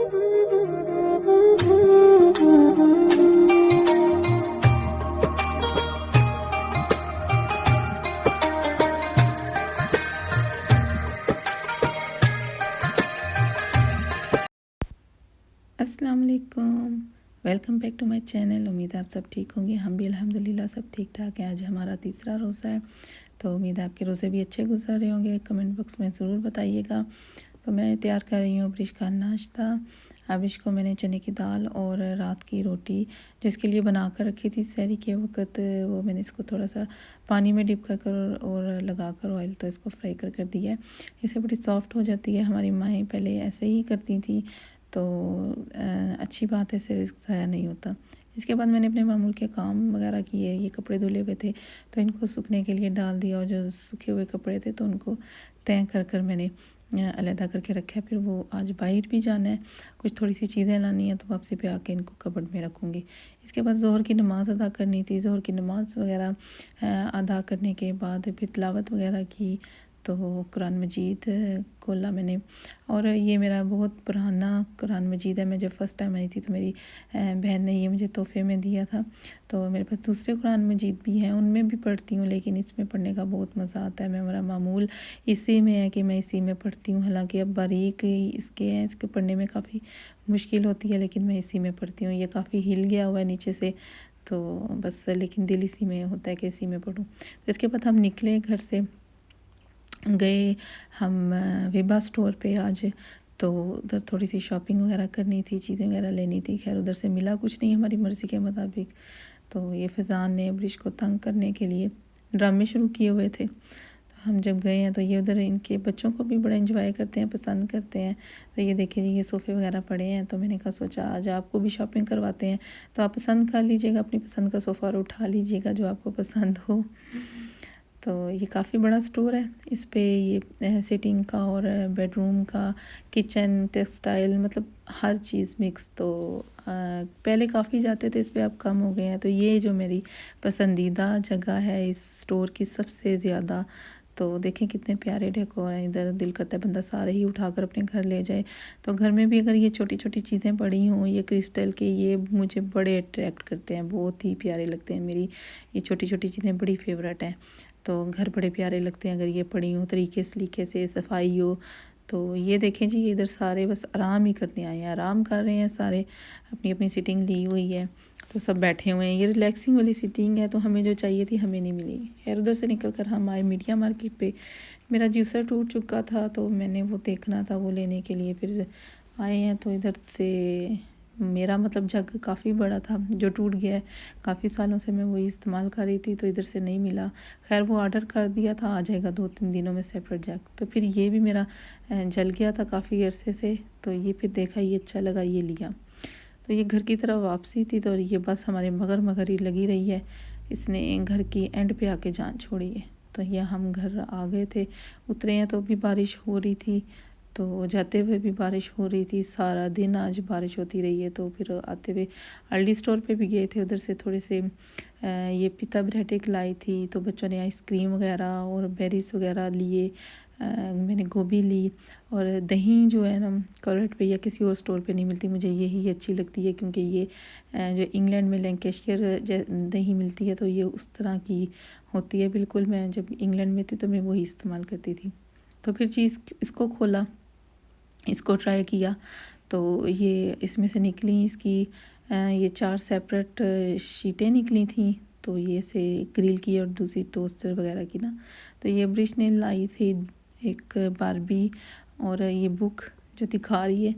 अस्सलाम वालेकुम, welcome back to my channel. उम्मीद है आप सब ठीक होंगे। हम भी अल्हम्दुलिल्लाह सब ठीक ठाक हैं। आज हमारा तीसरा रोज़ा है, तो उम्मीद है आपके रोज़े भी अच्छे गुजर रहे होंगे। कमेंट बॉक्स में ज़रूर बताइएगा। तो मैं तैयार कर रही हूँ अब्रिश का नाश्ता। अब्रिश को मैंने चने की दाल और रात की रोटी जिसके लिए बना कर रखी थी सहरी के वक्त, वो मैंने इसको थोड़ा सा पानी में डिप कर कर और लगा कर ऑयल तो इसको फ्राई कर दिया है। इससे बड़ी सॉफ्ट हो जाती है। हमारी माएँ पहले ऐसे ही करती थी, तो अच्छी बात है, इससे रिस्क ज़ाया नहीं होता। इसके बाद मैंने अपने मामूल के काम वगैरह किए। ये कपड़े धुले हुए थे तो इनको सूखने के लिए डाल दिया, और जो सूखे हुए कपड़े थे तो उनको तय कर मैंने अलहदा करके रखा है। फिर वो आज बाहर भी जाना है, कुछ थोड़ी सी चीज़ें लानी है, तो वापसी पे आके इनको कबर्ड में रखूँगी। इसके बाद ज़ोहर की नमाज़ अदा करनी थी। ज़ोहर की नमाज़ वगैरह अदा करने के बाद फिर तिलावत वगैरह की, तो कुरान मजीद खोला मैंने। और ये मेरा बहुत पुराना कुरान मजीद है। मैं जब फ़र्स्ट टाइम आई थी तो मेरी बहन ने ये मुझे तोहफ़े में दिया था। तो मेरे पास दूसरे कुरान मजीद भी हैं, उनमें भी पढ़ती हूँ, लेकिन इसमें पढ़ने का बहुत मज़ा आता है। मेरा मामूल इसी में है कि मैं इसी में पढ़ती हूँ। हालांकि अब बारीक इसके हैं, इसके पढ़ने में काफ़ी मुश्किल होती है, लेकिन मैं इसी में पढ़ती हूँ। ये काफ़ी हिल गया हुआ है नीचे से, तो बस लेकिन दिल इसी में होता है कि इसी में पढ़ूँ। तो इसके बाद हम निकले घर से, गए हम विभा स्टोर पे आज। तो उधर थोड़ी सी शॉपिंग वगैरह करनी थी, चीज़ें वगैरह लेनी थी। खैर उधर से मिला कुछ नहीं हमारी मर्ज़ी के मुताबिक। तो ये फ़ैज़ान ने अब्रिश को तंग करने के लिए ड्रामे शुरू किए हुए थे। तो हम जब गए हैं तो ये उधर इनके बच्चों को भी बड़ा एंजॉय करते हैं, पसंद करते हैं। तो ये देखिए जी, ये सोफ़े वगैरह पड़े हैं, तो मैंने कहा सोचा आज आपको भी शॉपिंग करवाते हैं, तो आप पसंद कर लीजिएगा अपनी पसंद का सोफ़ा और उठा लीजिएगा जो आपको पसंद हो। तो ये काफ़ी बड़ा स्टोर है। इस पे ये सिटिंग का और बेडरूम का, किचन, टेक्सटाइल, मतलब हर चीज़ मिक्स। तो पहले काफ़ी जाते थे इस पे, अब कम हो गए हैं। तो ये जो मेरी पसंदीदा जगह है इस स्टोर की सबसे ज़्यादा। तो देखें कितने प्यारे डेकोर हैं इधर। दिल करता है बंदा सारे ही उठाकर अपने घर ले जाए। तो घर में भी अगर ये छोटी छोटी चीज़ें पड़ी हों, ये क्रिस्टल के, ये मुझे बड़े अट्रैक्ट करते हैं, बहुत ही प्यारे लगते हैं। मेरी ये छोटी छोटी चीज़ें बड़ी फेवरेट हैं। तो घर बड़े प्यारे लगते हैं अगर ये पड़ी हो तरीके सलीके से, सफाई हो। तो ये देखें जी, इधर सारे बस आराम ही करने आए हैं, आराम कर रहे हैं सारे, अपनी अपनी सीटिंग ली हुई है, तो सब बैठे हुए हैं। ये रिलैक्सिंग वाली सीटिंग है, तो हमें जो चाहिए थी हमें नहीं मिली। खैर उधर से निकल कर हम आए मीडिया मार्केट पे। मेरा जूसर टूट चुका था, तो मैंने वो देखना था, वो लेने के लिए फिर आए हैं। तो इधर से मेरा मतलब जग काफ़ी बड़ा था जो टूट गया है। काफ़ी सालों से मैं वही इस्तेमाल कर रही थी, तो इधर से नहीं मिला। खैर वो ऑर्डर कर दिया था, आ जाएगा 2-3 दिनों में सेपरेट जग। तो फिर ये भी मेरा जल गया था काफ़ी अरसे से, तो ये फिर देखा, ये अच्छा लगा, ये लिया। तो ये घर की तरफ वापसी थी, तो ये बस हमारे मगर ही लगी रही है। इसने घर की एंड पे आके जान छोड़ी है। तो ये हम घर आ गए थे, उतरे हैं तो भी बारिश हो रही थी, तो जाते हुए भी बारिश हो रही थी। सारा दिन आज बारिश होती रही है। तो फिर आते हुए अल्डी स्टोर पे भी गए थे, उधर से थोड़े से ये पिता ब्रेड लाई थी, तो बच्चों ने आइसक्रीम वगैरह और बेरीज वगैरह लिए। मैंने गोभी ली, और दही जो है ना कॉलेट पे या किसी और स्टोर पे नहीं मिलती, मुझे यही अच्छी लगती है, क्योंकि ये जो इंग्लैंड में लैंकेशायर दही मिलती है, तो ये उस तरह की होती है बिल्कुल। मैं जब इंग्लैंड में थी तो मैं वही इस्तेमाल करती थी। तो फिर चीज़ इसको खोला, इसको ट्राई किया, तो ये इसमें से निकली इसकी ये 4 सेपरेट शीटें निकली थी। तो ये से ग्रिल की और दूसरी टोस्टर वगैरह की ना। तो ये ब्रिश ने लाई थी एक बारबी, और ये बुक जो दिखा रही है,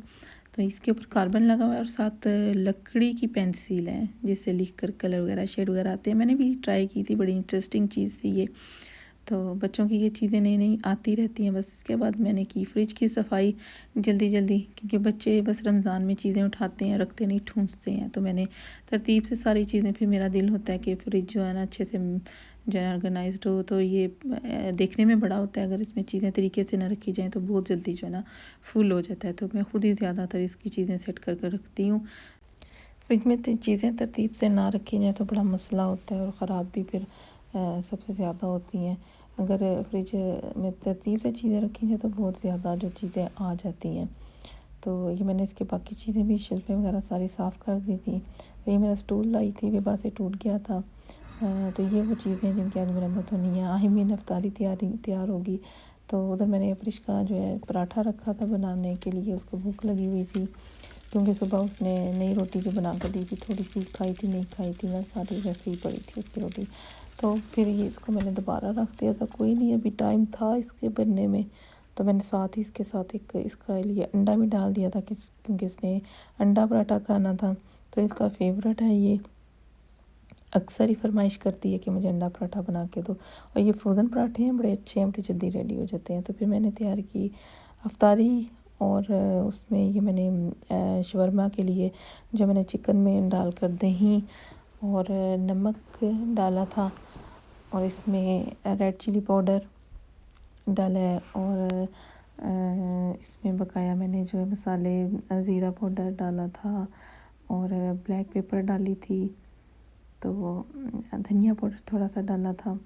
तो इसके ऊपर कार्बन लगा हुआ है और साथ लकड़ी की पेंसिल है जिससे लिख कर कलर वगैरह शेड वगैरह आते हैं। मैंने भी ट्राई की थी, बड़ी इंटरेस्टिंग चीज़ थी ये। तो बच्चों की ये चीज़ें नई नई आती रहती हैं। बस इसके बाद मैंने की फ्रिज की सफाई जल्दी जल्दी, क्योंकि बच्चे बस रमज़ान में चीज़ें उठाते हैं, रखते नहीं, ठूंसते हैं। तो मैंने तरतीब से सारी चीज़ें, फिर मेरा दिल होता है कि फ्रिज जो है ना अच्छे से जो है ऑर्गेनाइज्ड हो। तो ये देखने में बड़ा होता है, अगर इसमें चीज़ें तरीके से ना रखी जाएँ तो बहुत जल्दी जो है ना फुल हो जाता है। तो मैं ख़ुद ही ज़्यादातर इसकी चीज़ें सेट कर कर रखती हूँ। फ्रिज में चीज़ें तरतीब से ना रखी जाए तो बड़ा मसला होता है, और ख़राब भी फिर सबसे ज़्यादा होती हैं। अगर फ्रिज में तरतीब से चीज़ें रखी जाए तो बहुत ज़्यादा जो चीज़ें आ जाती हैं। तो ये मैंने इसके बाकी चीज़ें भी शेल्फें वगैरह सारी साफ़ कर दी थी। तो ये मेरा स्टूल लाई थी, विभा से टूट गया था। तो ये वो चीज़ें हैं जिनकी आज मरम्मत होनी है। आहिमीन अफ्तारी तैयार होगी। तो उधर मैंने अपरिश का जो है पराठा रखा था बनाने के लिए, उसको भूख लगी हुई थी क्योंकि सुबह उसने नई रोटी जो बना कर दी थी, थोड़ी सी खाई थी, नहीं खाई थी ना, सारी वैसे ही पड़ी थी उसकी रोटी। तो फिर ये इसको मैंने दोबारा रख दिया था, कोई नहीं अभी टाइम था इसके बनने में। तो मैंने साथ ही इसके साथ एक इसका लिए अंडा भी डाल दिया था क्योंकि इसने अंडा पराठा खाना था। तो इसका फेवरेट है ये, अक्सर ही फरमाइश करती है कि मुझे अंडा पराठा बना के दो। और ये फ्रोज़न पराठे हैं, बड़े अच्छे हैं, बड़ी जल्दी रेडी हो जाते हैं। तो फिर मैंने तैयार की अफ्तारी और उसमें ये मैंने शवरमा के लिए जो मैंने चिकन में डालकर दही और नमक डाला था और इसमें रेड चिली पाउडर डाला है और इसमें बकाया मैंने जो है मसाले ज़ीरा पाउडर डाला था और ब्लैक पेपर डाली थी, तो धनिया पाउडर थोड़ा सा डाला था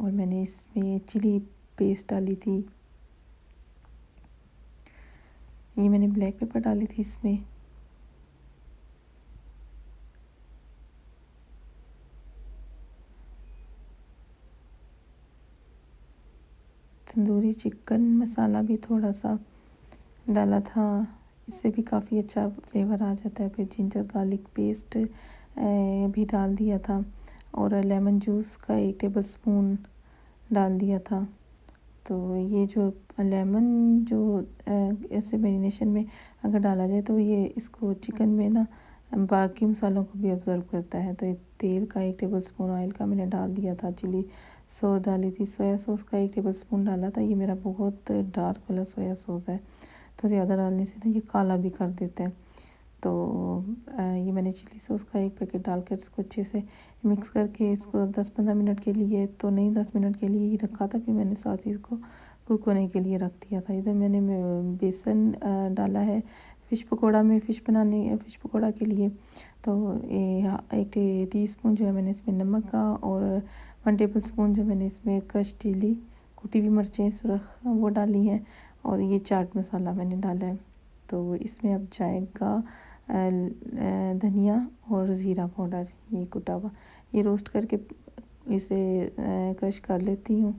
और मैंने इसमें चिली पेस्ट डाली थी। ये मैंने ब्लैक पेपर डाली थी इसमें। तंदूरी चिकन मसाला भी थोड़ा सा डाला था, इससे भी काफ़ी अच्छा फ्लेवर आ जाता है। फिर जिंजर गार्लिक पेस्ट भी डाल दिया था और लेमन जूस का 1 टेबल स्पून डाल दिया था। तो ये जो लेमन जो ऐसे मैरिनेशन में अगर डाला जाए तो ये इसको चिकन में ना बाकी मसालों को भी ऑब्ज़र्व करता है। तो ये तेल का 1 टेबल स्पून ऑयल का मैंने डाल दिया था। चिली सॉस डाली थी, सोया सॉस का 1 टेबल स्पून डाला था। ये मेरा बहुत डार्क वाला सोया सॉस है, तो ज़्यादा डालने से ना ये काला भी कर देता है। तो ये मैंने चिली सॉस का 1 पैकेट डालकर इसको अच्छे से मिक्स करके इसको 10-15 मिनट के लिए, तो नहीं 10 मिनट के लिए ही रखा था, फिर मैंने साथ ही इसको कुक होने के लिए रख दिया था। इधर मैंने बेसन डाला है फ़िश फ़िश पकौड़ा के लिए। तो ये 1 टीस्पून जो है मैंने इसमें नमक का और 1 टेबल स्पून जो मैंने इसमें क्रश चिली, कुटी हुई मिर्चें सुरख वो डाली हैं और ये चाट मसाला मैंने डाला है। तो इसमें अब जाएगा धनिया और ज़ीरा पाउडर, ये कुटा हुआ, ये रोस्ट करके इसे क्रश कर लेती हूँ,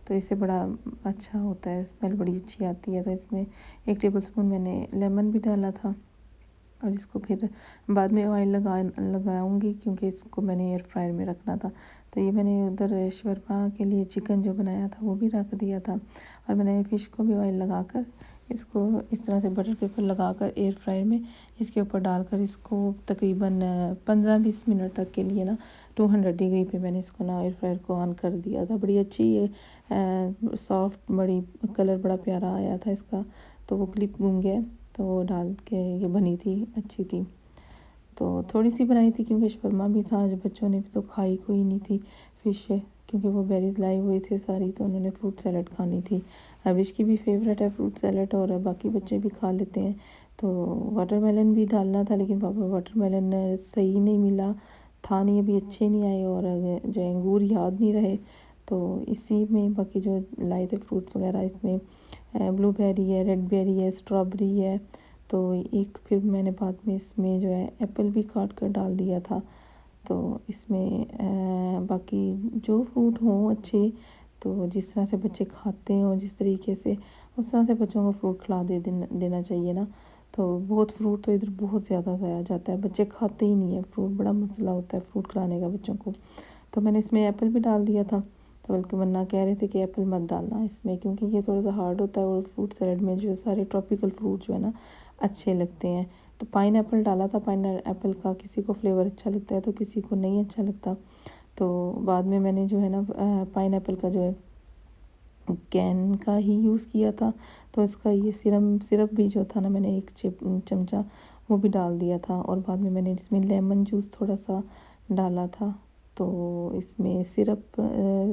तो इससे बड़ा अच्छा होता है, स्मेल बड़ी अच्छी आती है। तो इसमें 1 टेबल स्पून मैंने लेमन भी डाला था और इसको फिर बाद में ऑयल लगाऊंगी क्योंकि इसको मैंने एयर फ्रायर में रखना था। तो ये मैंने उधर शवरमा के लिए चिकन जो बनाया था वो भी रख दिया था और मैंने फ़िश को भी ऑयल लगाकर इसको इस तरह से बटर पेपर लगाकर एयर फ्रायर में इसके ऊपर डालकर इसको तकरीबन 15-20 मिनट तक के लिए ना 200 डिग्री पे मैंने इसको ना एयर फ्रायर को ऑन कर दिया था। बड़ी अच्छी ये सॉफ्ट, बड़ी कलर बड़ा प्यारा आया था इसका। तो वो क्लिप घूम गया तो वो डाल के ये बनी थी, अच्छी थी। तो थोड़ी सी बनाई थी क्योंकि शवरमा भी था, आज बच्चों ने भी तो खाई कोई नहीं थी फ़िश क्योंकि वो बेरीज लाए हुए थे सारी, तो उन्होंने फ्रूट सैलड खानी थी। अविश की भी फेवरेट है फ्रूट सैलड और बाकी बच्चे भी खा लेते हैं। तो वाटरमेलन भी डालना था लेकिन पापा वाटरमेलन सही नहीं मिला था, नहीं अभी अच्छे नहीं आए और जो अंगूर याद नहीं रहे, तो इसी में बाकी जो लाए थे फ्रूट वगैरह इसमें ब्लूबेरी है, रेड बेरी है, स्ट्रॉबेरी है। तो एक फिर मैंने बाद में इसमें जो है एप्पल भी काट कर डाल दिया था। तो इसमें बाकी जो फ्रूट हों अच्छे, तो जिस तरह से बच्चे खाते हों जिस तरीके से, उस तरह से बच्चों को फ्रूट खिला देना चाहिए ना। तो बहुत फ्रूट तो इधर बहुत ज़्यादा ज़ाया जाता है, बच्चे खाते ही नहीं है फ्रूट, बड़ा मसला होता है फ्रूट खिलाने का बच्चों को। तो मैंने इसमें एप्पल भी डाल दिया था, तो बल्कि वरना कह रहे थे कि एप्पल मत डालना इसमें क्योंकि ये थोड़ा सा हार्ड होता है और फ्रूट सैलड में जो सारे ट्रॉपिकल फ्रूट जो है ना अच्छे लगते हैं। तो पाइनएप्पल डाला था, पाइनएप्पल का किसी को फ्लेवर अच्छा लगता है तो किसी को नहीं अच्छा लगता। तो बाद में मैंने जो है ना पाइनएप्पल का जो है कैन का ही यूज़ किया था। तो इसका ये सिरप भी जो था ना मैंने 1 चमचा वो भी डाल दिया था और बाद में मैंने इसमें लेमन जूस थोड़ा सा डाला था। तो इसमें सिरप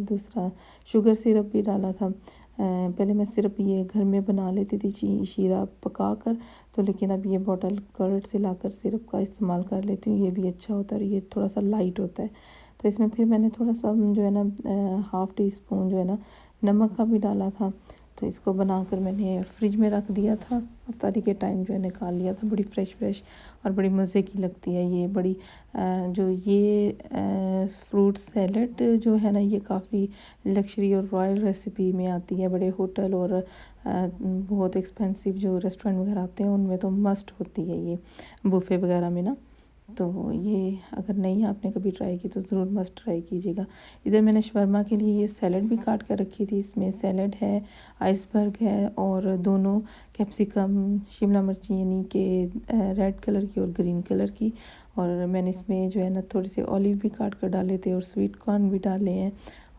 दूसरा शुगर सिरप भी डाला था। पहले मैं सिरप ये घर में बना लेती थी शीरा पका कर, तो लेकिन अब ये बॉटल कर्ड से लाकर सिरप का इस्तेमाल कर लेती हूँ, ये भी अच्छा होता है और ये थोड़ा सा लाइट होता है। तो इसमें फिर मैंने थोड़ा सा जो है ना 1/2 टी स्पून जो है ना नमक का भी डाला था। तो इसको बनाकर मैंने फ्रिज में रख दिया था। अफ्तारी के टाइम जो है निकाल लिया था। बड़ी फ्रेश और बड़ी मज़े की लगती है ये। बड़ी जो ये फ्रूट सैलड जो है ना, ये काफ़ी लग्जरी और रॉयल रेसिपी में आती है। बड़े होटल और बहुत एक्सपेंसिव जो रेस्टोरेंट वगैरह आते हैं उनमें तो मस्ट होती है ये, बुफ़े वगैरह में ना। तो ये अगर नहीं आपने कभी ट्राई की तो ज़रूर मस्ट ट्राई कीजिएगा। इधर मैंने शवरमा के लिए ये सैलड भी काट कर रखी थी। इसमें सैलड है, आइसबर्ग है और दोनों कैप्सिकम, शिमला मिर्च यानी कि रेड कलर की और ग्रीन कलर की। और मैंने इसमें जो है ना थोड़े से ऑलिव भी काट कर डाले थे और स्वीट कॉर्न भी डाले हैं।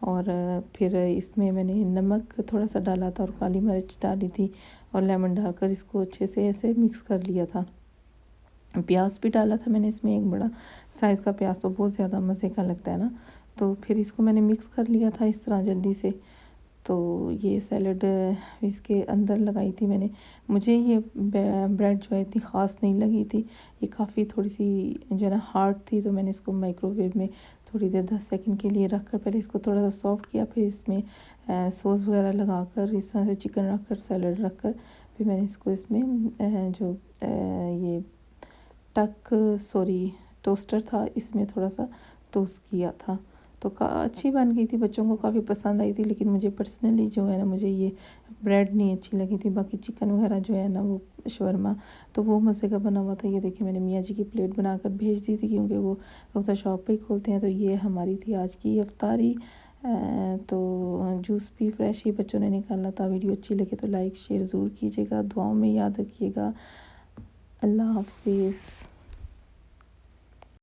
और फिर इसमें मैंने नमक थोड़ा सा डाला था और काली मिर्च डाली थी और लेमन डालकर इसको अच्छे से ऐसे मिक्स कर लिया था। प्याज भी डाला था मैंने इसमें, एक बड़ा साइज़ का प्याज तो बहुत ज़्यादा मज़े का लगता है ना। तो फिर इसको मैंने मिक्स कर लिया था इस तरह जल्दी से। तो ये सैलड इसके अंदर लगाई थी मैंने। मुझे ये ब्रेड जो है इतनी ख़ास नहीं लगी थी, ये काफ़ी थोड़ी सी जो है ना हार्ड थी। तो मैंने इसको माइक्रोवेव में थोड़ी देर 10 सेकंड के लिए रख कर पहले इसको थोड़ा सा सॉफ्ट किया। फिर इसमें सॉस वगैरह लगा कर इस तरह से चिकन रख कर, सैलड रख कर, फिर मैंने इसको इसमें जो ये टोस्टर था इसमें थोड़ा सा टोस्ट किया था। तो अच्छी बन गई थी, बच्चों को काफ़ी पसंद आई थी। लेकिन मुझे पर्सनली जो है ना, मुझे ये ब्रेड नहीं अच्छी लगी थी। बाकी चिकन वगैरह जो है ना, वो शवरमा तो वो मज़े का बना हुआ था। ये देखिए मैंने मियाँ जी की प्लेट बनाकर भेज दी थी क्योंकि वो रोज़ा शॉप पे ही खोलते हैं। तो ये हमारी थी आज की इफ्तारी। तो जूस भी फ्रेश ही बच्चों ने निकाला था। वीडियो अच्छी लगे तो लाइक शेयर ज़रूर कीजिएगा, दुआओं में याद रखिएगा। अल्लाह हाफिज़।